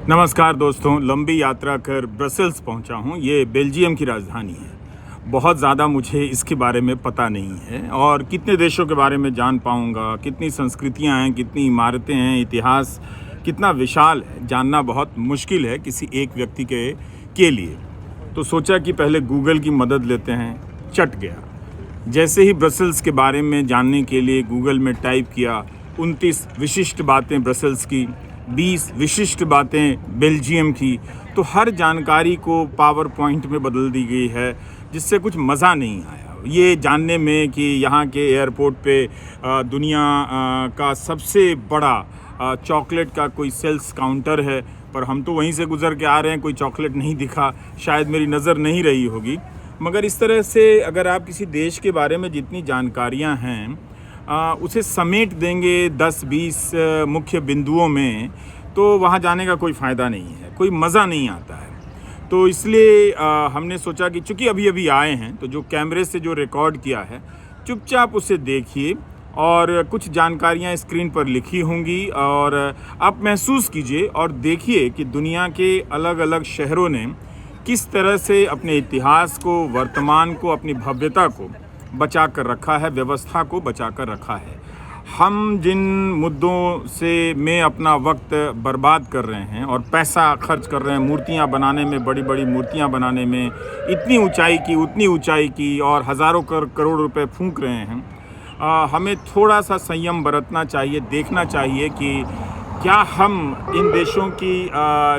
नमस्कार दोस्तों, लंबी यात्रा कर ब्रसेल्स पहुंचा हूं। ये बेल्जियम की राजधानी है। बहुत ज़्यादा मुझे इसके बारे में पता नहीं है और कितने देशों के बारे में जान पाऊंगा, कितनी संस्कृतियां हैं, कितनी इमारतें हैं, इतिहास कितना विशाल है, जानना बहुत मुश्किल है किसी एक व्यक्ति के लिए। तो सोचा कि पहले गूगल की मदद लेते हैं। चट गया। जैसे ही ब्रसेल्स के बारे में जानने के लिए गूगल में टाइप किया, 29 विशिष्ट बातें ब्रसेल्स की, 20 विशिष्ट बातें बेल्जियम की, तो हर जानकारी को पावर पॉइंट में बदल दी गई है, जिससे कुछ मज़ा नहीं आया ये जानने में कि यहाँ के एयरपोर्ट पे दुनिया का सबसे बड़ा चॉकलेट का कोई सेल्स काउंटर है। पर हम तो वहीं से गुज़र के आ रहे हैं, कोई चॉकलेट नहीं दिखा, शायद मेरी नज़र नहीं रही होगी। मगर इस तरह से अगर आप किसी देश के बारे में जितनी जानकारियाँ हैं उसे समेट देंगे 10-20 मुख्य बिंदुओं में, तो वहाँ जाने का कोई फ़ायदा नहीं है, कोई मज़ा नहीं आता है। तो इसलिए हमने सोचा कि चूँकि अभी आए हैं, तो जो कैमरे से जो रिकॉर्ड किया है चुपचाप उसे देखिए और कुछ जानकारियाँ स्क्रीन पर लिखी होंगी और आप महसूस कीजिए और देखिए कि दुनिया के अलग अलग शहरों ने किस तरह से अपने इतिहास को, वर्तमान को, अपनी भव्यता को बचा कर रखा है, व्यवस्था को बचा कर रखा है। हम जिन मुद्दों में अपना वक्त बर्बाद कर रहे हैं और पैसा खर्च कर रहे हैं मूर्तियां बनाने में, बड़ी बड़ी मूर्तियां बनाने में, इतनी ऊंचाई की, उतनी ऊंचाई की, और हज़ारों करोड़ रुपए फूंक रहे हैं, हमें थोड़ा सा संयम बरतना चाहिए। देखना चाहिए कि क्या हम इन देशों की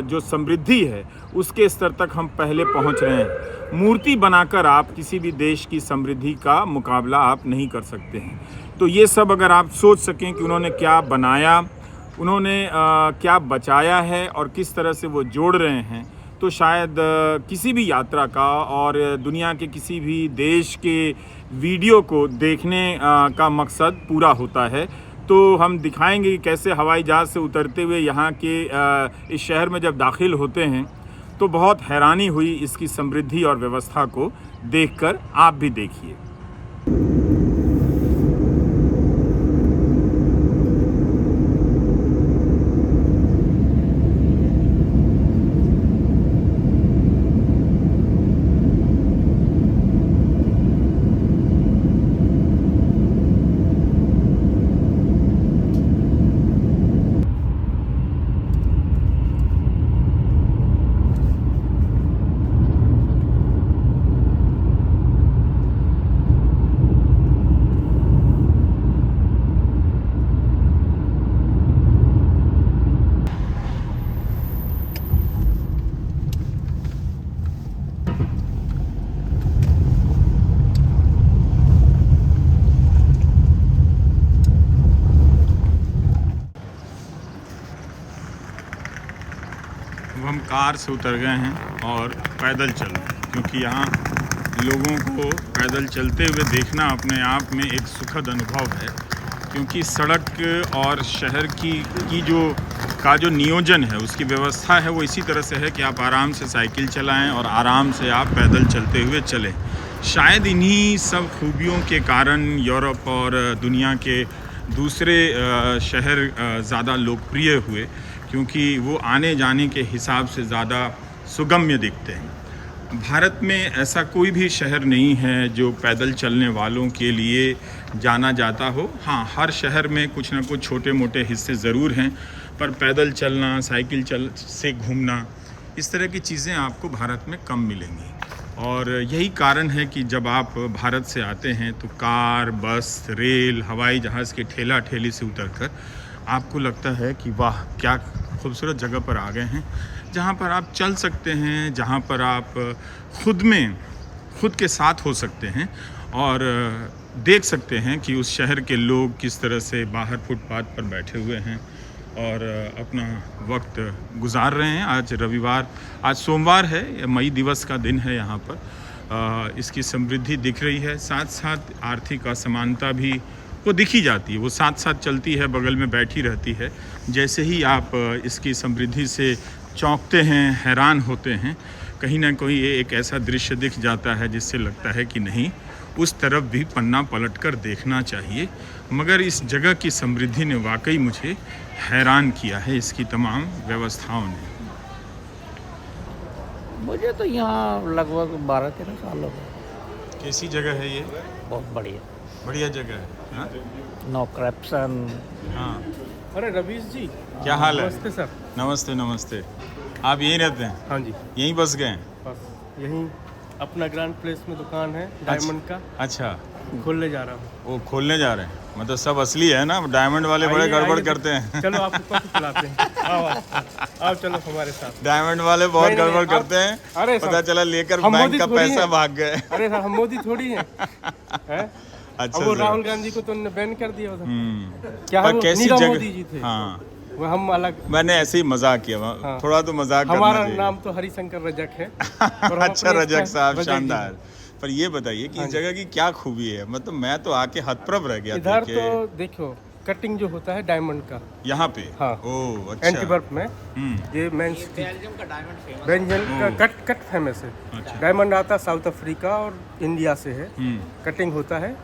जो समृद्धि है उसके स्तर तक हम पहले पहुंच रहे हैं। मूर्ति बनाकर आप किसी भी देश की समृद्धि का मुकाबला आप नहीं कर सकते हैं। तो ये सब अगर आप सोच सकें कि उन्होंने क्या बनाया, उन्होंने क्या बचाया है और किस तरह से वो जोड़ रहे हैं, तो शायद किसी भी यात्रा का और दुनिया के किसी भी देश के वीडियो को देखने का मकसद पूरा होता है। तो हम दिखाएंगे कि कैसे हवाई जहाज़ से उतरते हुए यहाँ के इस शहर में जब दाखिल होते हैं तो बहुत हैरानी हुई इसकी समृद्धि और व्यवस्था को देखकर। आप भी देखिए। अब हम कार से उतर गए हैं और पैदल चल रहे हैं, क्योंकि यहाँ लोगों को पैदल चलते हुए देखना अपने आप में एक सुखद अनुभव है। क्योंकि सड़क और शहर की जो नियोजन है, उसकी व्यवस्था है, वो इसी तरह से है कि आप आराम से साइकिल चलाएं और आराम से आप पैदल चलते हुए चलें। शायद इन्हीं सब खूबियों के कारण यूरोप और दुनिया के दूसरे शहर ज़्यादा लोकप्रिय हुए, क्योंकि वो आने जाने के हिसाब से ज़्यादा सुगम्य दिखते हैं। भारत में ऐसा कोई भी शहर नहीं है जो पैदल चलने वालों के लिए जाना जाता हो। हाँ, हर शहर में कुछ ना कुछ छोटे मोटे हिस्से ज़रूर हैं, पर पैदल चलना, साइकिल से घूमना, इस तरह की चीज़ें आपको भारत में कम मिलेंगी। और यही कारण है कि जब आप भारत से आते हैं तो कार, बस, रेल, हवाई जहाज़ के ठेला ठेली से उतरकर आपको लगता है कि वाह, क्या खूबसूरत जगह पर आ गए हैं, जहाँ पर आप चल सकते हैं, जहाँ पर आप खुद के साथ हो सकते हैं और देख सकते हैं कि उस शहर के लोग किस तरह से बाहर फुटपाथ पर बैठे हुए हैं और अपना वक्त गुजार रहे हैं। आज सोमवार है, मई दिवस का दिन है। यहाँ पर इसकी समृद्धि दिख रही है, साथ साथ आर्थिक असमानता भी वो दिखी जाती है, वो साथ साथ चलती है, बगल में बैठी रहती है। जैसे ही आप इसकी समृद्धि से चौंकते हैं, हैरान होते हैं, कहीं ना कहीं ये एक ऐसा दृश्य दिख जाता है जिससे लगता है कि नहीं, उस तरफ भी पन्ना पलटकर देखना चाहिए। मगर इस जगह की समृद्धि ने वाकई मुझे हैरान किया है, इसकी तमाम व्यवस्थाओं ने। मुझे तो यहाँ लगभग 12-13 साल हो गए। कैसी जगह है ये? बहुत बढ़िया। बढ़िया जगह है। हाँ? No corruption. हाँ। अरे रवीश जी, क्या हाल है? नमस्ते सर। नमस्ते नमस्ते। आप यहीं रहते हैं? हाँ जी, यहीं बस गए हैं? बस यहीं अपना ग्रैंड प्लेस में दुकान है डायमंड का, अच्छा, खोलने जा रहा हूँ। वो खोलने जा रहे हैं। मतलब सब असली है ना, डायमंड वाले बड़े आइए, गड़बड़ आइए, करते हैं। चलो आपको कॉफी पिलाते हैं। आओ चलो हमारे साथ। डायमंड वाले बहुत नहीं, नहीं, गड़बड़ आप- करते हैं। अरे पता साहब, चला लेकर हम बैंक मोदी का थोड़ी पैसा हैं। भाग गए। अरे सर, हम मोदी थोड़ी हैं। हैं? अच्छा अब वो सर। राहुल गांधी को तो उन्होंने बैन कर दिया उधर। क्या पर है वो? कैसी नीरव जगह? मोदी जी थे। हाँ, वो हम अलग। मैंने ऐसे ही मजाक किया। हाँ। थोड़ा तो मजाक करना हमारा चाहिए। नाम तो हरिशंकर रजक है। और हम अच्छा अपने रजक साहब, रजक जी शानदार। हैं। पर ये बताइए कि हाँ इस जी। जगह की क्या खूबी है? मतलब मैं तो आके हतप्रभ रह गया इधर देख के। तो देखो, कटिंग जो होता है डायमंड का, यहाँ पे? हाँ। ओह अच्छा। एंटीवर्प में, हम्म, ये मेन सिटी बेल्जियम का डायमंड फेमस। बेल्जियम का ओह। कट फेमस है। अच्छा। डायमंड आता है साउथ अफ्रीका और इंडिया से है। हम्म, कटिंग होता है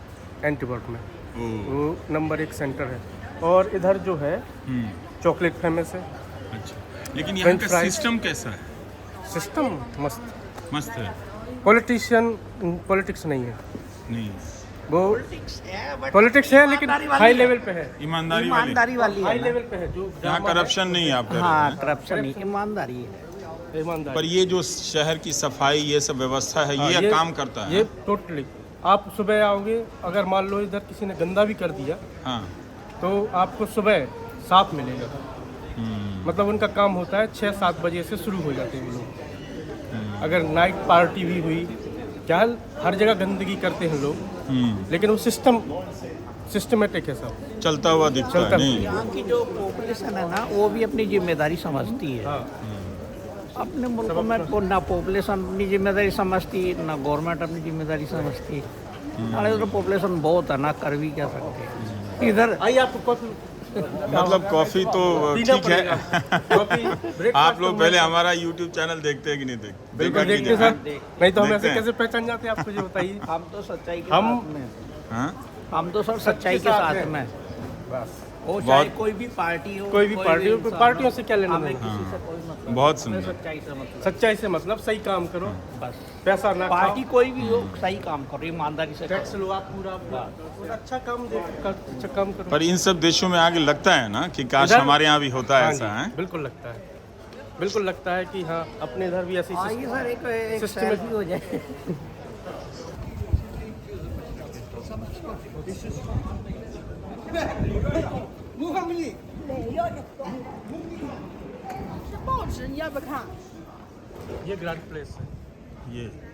एंटीवर्प में, ओह, वो नंबर 1 सेंटर है। और इधर जो है हम्म, चॉकलेट फेमस है। अच्छा। लेकिन यहाँ French का fries। सिस्टम कैसा है? सिस्टम मस्त। मस्त है? पॉलिटिक्स नहीं है नहीं, वो। पॉलिटिक्स है लेकिन हाई लेवल पे है। ईमानदारी वाली। ईमानदारी वाली हाई है लेवल पे है जो यहाँ ड्रामा है, करप्शन नहीं है, आप कह रहे हाँ, हैं? करप्शन नहीं, ईमानदारी है। ईमानदारी। पर ये जो शहर की सफाई, ये सब व्यवस्था है, हाँ, ये काम करता है? ये टोटली। आप सुबह आओगे, अगर मान लो इधर किसी ने गंदा भी कर दिया हाँ। तो आपको सुबह साफ मिलेगा। मतलब उनका काम होता है 6-7 बजे से शुरू हो जाते हैं वो लोग। अगर नाइट पार्टी भी हुई, क्या हर जगह गंदगी करते हैं लोग, लेकिन वो सिस्टमेटिक है सब। चलता हुआ दिखता चलता है नहीं? यहाँ की जो पॉपुलेशन है ना, वो भी अपनी जिम्मेदारी समझती है। हाँ, अपने मुल्क में को ना पॉपुलेशन अपनी जिम्मेदारी समझती, ना गवर्नमेंट अपनी जिम्मेदारी समझती। हमारे इधर पॉपुलेशन बहुत है ना, कर भी क्या सकते हैं इधर। आइए आपको कॉफी। मतलब कॉफी तो पीना ठीक है। पड़ेगा। कॉफी, ब्रेकफास्ट आप लोग तो पहले मैं- हमारा YouTube चैनल देखते हैं कि नहीं देखते? बिल्कुल देखा देखते कीजिए, सर, नहीं तो हम देखते ऐसे हैं। कैसे पहचान जाते हैं, आपको ये बताइए। हम तो सच्चाई के हम- साथ में, हाँ? हम तो सर सच्चाई के साथ हैं। में। बस वो चाहे बहुत- कोई भी पार्टी हो, कोई भी पार्टी हो, इंसान पार्टियों से क्या लेना हमें देना? किसी से कोई मतलब बहुत नहीं। हमें सुंदर। सच्चाई से मतलब सच्चाई से मतलब सही काम करो, बस। पैसा ना पार्टी खाओ, कोई भी हो, सही काम करो, ईमानदारी से टैक्स लो आप पूरा पूरा अच्छा काम दे, अच्छा काम करो। पर इन सब देशों में आगे लगता है ना कि काश इधर- हमारे यहाँ भी होता है हाँ ऐसा जी, है। बिल्कुल लगता है, बिल्कुल लगता है कि हाँ अपने इधर भी ऐसी आइए सर, एक सिस्टम- सेल्फी हो जाए।是报纸，你要不看？ ये ग्रैंड प्लेस है। ये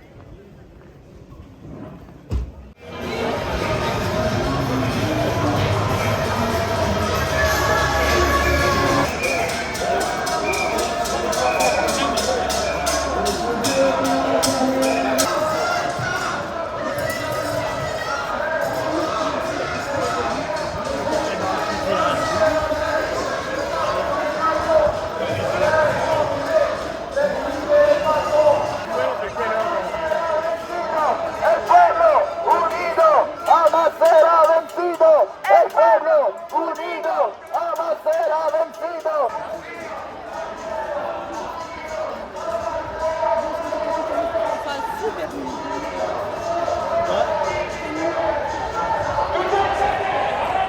El pueblo unido jamás será vencido. El pueblo unido jamás será vencido.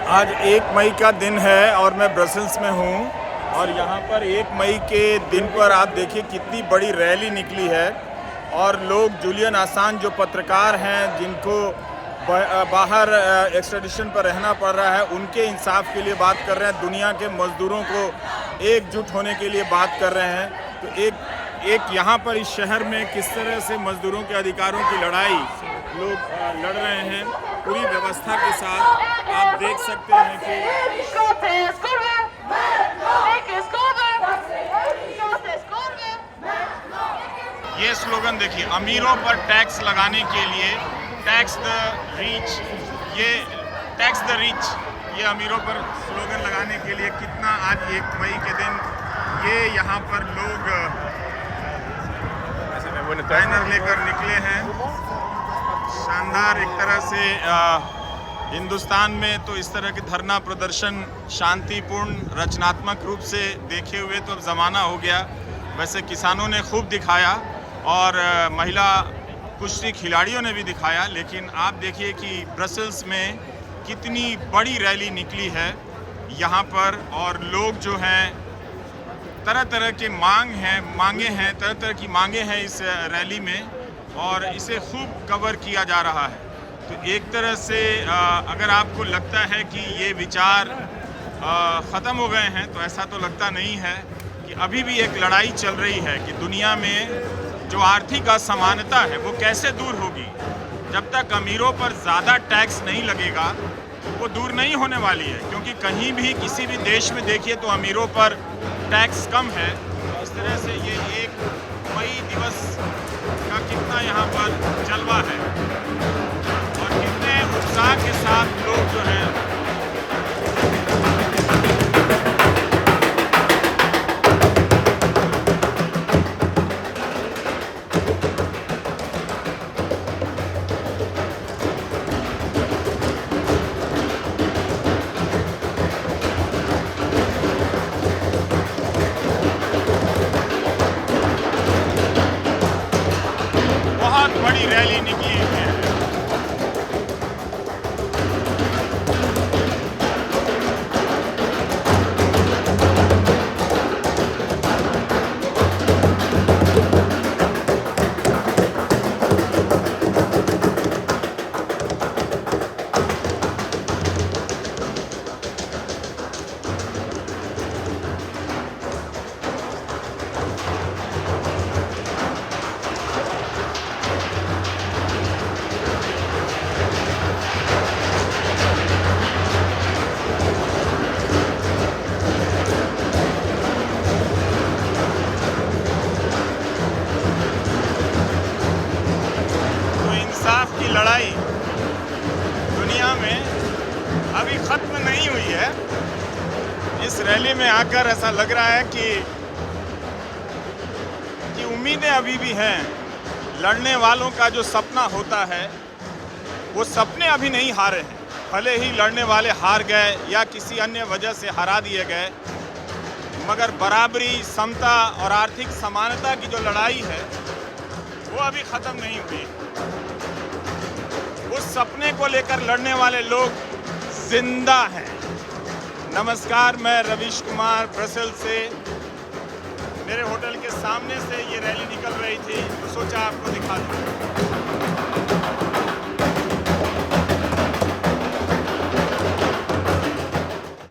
आज 1 मई का दिन है और मैं ब्रसल्स में हूँ और यहाँ पर 1 मई के दिन पर आप देखिए कितनी बड़ी रैली निकली है और लोग जुलियन असांज जो पत्रकार हैं जिनको बाहर एक्स्ट्रेडिशन पर रहना पड़ रहा है, उनके इंसाफ के लिए बात कर रहे हैं। दुनिया के मज़दूरों को एकजुट होने के लिए बात कर रहे हैं। तो एक यहाँ पर इस शहर में किस तरह से मज़दूरों के अधिकारों की लड़ाई लोग लड़ रहे हैं पूरी व्यवस्था के साथ। आप देख सकते हैं कि ये स्लोगन देखिए, अमीरों पर टैक्स लगाने के लिए टैक्स द रिच, ये टैक्स द रिच, ये अमीरों पर स्लोगन लगाने के लिए कितना आज 1 मई के दिन ये यहाँ पर लोग बैनर लेकर निकले हैं। शानदार एक तरह से हिंदुस्तान में तो इस तरह के धरना प्रदर्शन शांतिपूर्ण रचनात्मक रूप से देखे हुए तो अब ज़माना हो गया। वैसे किसानों ने खूब दिखाया और महिला कुश्ती खिलाड़ियों ने भी दिखाया। लेकिन आप देखिए कि ब्रसेल्स में कितनी बड़ी रैली निकली है यहाँ पर, और लोग जो हैं तरह तरह के तरह तरह की मांगे हैं इस रैली में, और इसे खूब कवर किया जा रहा है। तो एक तरह से अगर आपको लगता है कि ये विचार ख़त्म हो गए हैं, तो ऐसा तो लगता नहीं है कि अभी भी एक लड़ाई चल रही है कि दुनिया में जो आर्थिक असमानता है वो कैसे दूर होगी। जब तक अमीरों पर ज़्यादा टैक्स नहीं लगेगा वो दूर नहीं होने वाली है, क्योंकि कहीं भी किसी भी देश में देखिए तो अमीरों पर टैक्स कम है। इस तरह से ये 1 मई दिवस का कितना यहाँ पर जलवा है और कितने उत्साह के साथ लोग जो हैं बड़ी रैली निकली है। लड़ाई दुनिया में अभी ख़त्म नहीं हुई है। इस रैली में आकर ऐसा लग रहा है कि उम्मीदें अभी भी हैं। लड़ने वालों का जो सपना होता है वो सपने अभी नहीं हारे हैं। भले ही लड़ने वाले हार गए या किसी अन्य वजह से हरा दिए गए, मगर बराबरी, समता और आर्थिक समानता की जो लड़ाई है वो अभी ख़त्म नहीं हुई। उस सपने को लेकर लड़ने वाले लोग जिंदा हैं। नमस्कार, मैं रवीश कुमार ब्रसेल्स से। मेरे होटल के सामने से ये रैली निकल रही थी तो सोचा आपको दिखा दूं।